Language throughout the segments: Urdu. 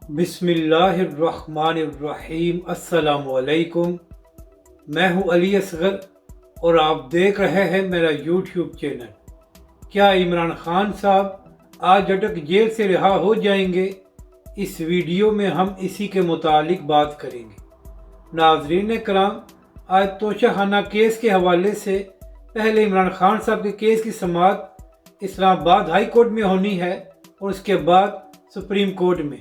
بسم اللہ الرحمن الرحیم۔ السلام علیکم، میں ہوں علی اصغر اور آپ دیکھ رہے ہیں میرا یوٹیوب چینل۔ کیا عمران خان صاحب آج اٹک جیل سے رہا ہو جائیں گے؟ اس ویڈیو میں ہم اسی کے متعلق بات کریں گے۔ ناظرین کرام، آج توشہ خانہ کیس کے حوالے سے پہلے عمران خان صاحب کے کیس کی سماعت اسلام آباد ہائی کورٹ میں ہونی ہے اور اس کے بعد سپریم کورٹ میں۔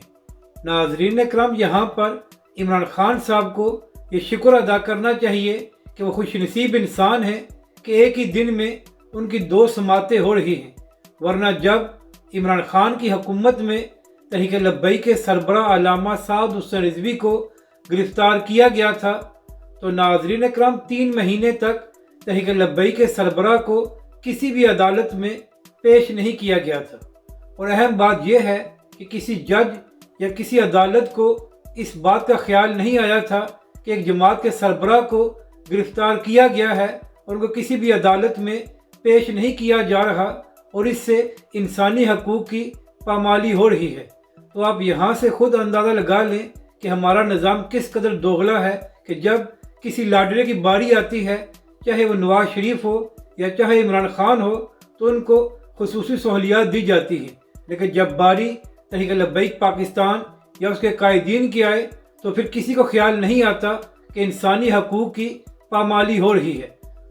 ناظرین کرام، یہاں پر عمران خان صاحب کو یہ شکر ادا کرنا چاہیے کہ وہ خوش نصیب انسان ہیں کہ ایک ہی دن میں ان کی 2 سماعتیں ہو رہی ہیں، ورنہ جب عمران خان کی حکومت میں تحریک لبیک کے سربراہ علامہ سعد حسین رضوی کو گرفتار کیا گیا تھا تو ناظرین کرام 3 مہینے تک تحریک لبیک کے سربراہ کو کسی بھی عدالت میں پیش نہیں کیا گیا تھا۔ اور اہم بات یہ ہے کہ کسی جج یا کسی عدالت کو اس بات کا خیال نہیں آیا تھا کہ ایک جماعت کے سربراہ کو گرفتار کیا گیا ہے اور ان کو کسی بھی عدالت میں پیش نہیں کیا جا رہا اور اس سے انسانی حقوق کی پامالی ہو رہی ہے۔ تو آپ یہاں سے خود اندازہ لگا لیں کہ ہمارا نظام کس قدر دوغلا ہے کہ جب کسی لاڈلے کی باری آتی ہے، چاہے وہ نواز شریف ہو یا چاہے عمران خان ہو، تو ان کو خصوصی سہولیات دی جاتی ہیں، لیکن جب باری تحریک لبیک پاکستان یا اس کے قائدین کی آئے تو پھر کسی کو خیال نہیں آتا کہ انسانی حقوق کی پامالی ہو رہی ہے۔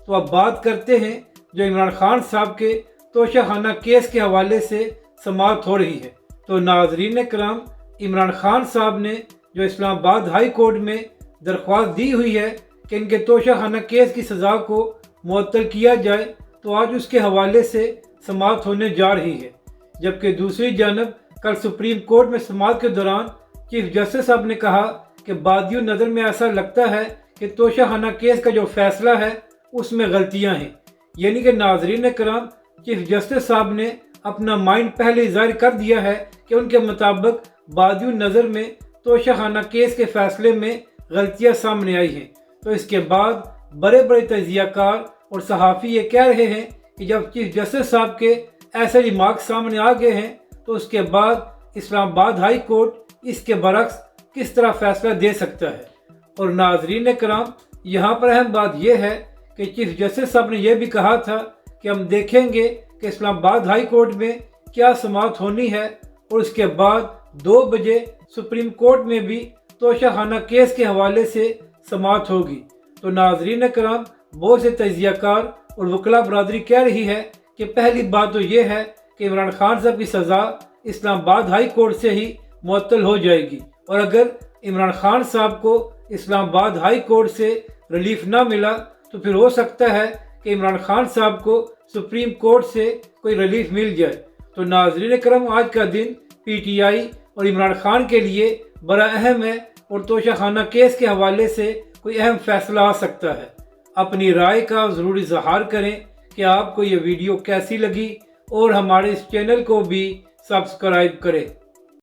تو اب بات کرتے ہیں جو عمران خان صاحب کے توشہ خانہ کیس کے حوالے سے سماعت ہو رہی ہے۔ تو ناظرین کرام، عمران خان صاحب نے جو اسلام آباد ہائی کورٹ میں درخواست دی ہوئی ہے کہ ان کے توشہ خانہ کیس کی سزا کو معطل کیا جائے، تو آج اس کے حوالے سے سماعت ہونے جا رہی ہے۔ جبکہ دوسری جانب کل سپریم کورٹ میں سماعت کے دوران چیف جسٹس صاحب نے کہا کہ بادی نظر میں ایسا لگتا ہے کہ توشہ خانہ کیس کا جو فیصلہ ہے اس میں غلطیاں ہیں، یعنی کہ ناظرین کرام، چیف جسٹس صاحب نے اپنا مائنڈ پہلے ظاہر کر دیا ہے کہ ان کے مطابق بادی نظر میں توشہ خانہ کیس کے فیصلے میں غلطیاں سامنے آئی ہیں۔ تو اس کے بعد بڑے بڑے تجزیہ کار اور صحافی یہ کہہ رہے ہیں کہ جب چیف جسٹس صاحب کے ایسے ریمارک سامنے آ گئے ہیں تو اس کے بعد اسلام آباد ہائی کورٹ اس کے برعکس کس طرح فیصلہ دے سکتا ہے۔ اور ناظرین کرام، یہاں پر اہم بات یہ ہے کہ چیف جسٹس صاحب نے یہ بھی کہا تھا کہ ہم دیکھیں گے کہ اسلام آباد ہائی کورٹ میں کیا سماعت ہونی ہے اور اس کے بعد 2 بجے سپریم کورٹ میں بھی توشہ خانہ کیس کے حوالے سے سماعت ہوگی۔ تو ناظرین کرام، بہت سے تجزیہ کار اور وکلاء برادری کہہ رہی ہے کہ پہلی بات تو یہ ہے کہ عمران خان صاحب کی سزا اسلام آباد ہائی کورٹ سے ہی معطل ہو جائے گی، اور اگر عمران خان صاحب کو اسلام آباد ہائی کورٹ سے ریلیف نہ ملا تو پھر ہو سکتا ہے کہ عمران خان صاحب کو سپریم کورٹ سے کوئی ریلیف مل جائے۔ تو ناظرین کرام، آج کا دن پی ٹی آئی اور عمران خان کے لیے بڑا اہم ہے اور توشہ خانہ کیس کے حوالے سے کوئی اہم فیصلہ آ سکتا ہے۔ اپنی رائے کا ضرور اظہار کریں کہ آپ کو یہ ویڈیو کیسی لگی اور ہمارے اس چینل کو بھی سبسکرائب کریں۔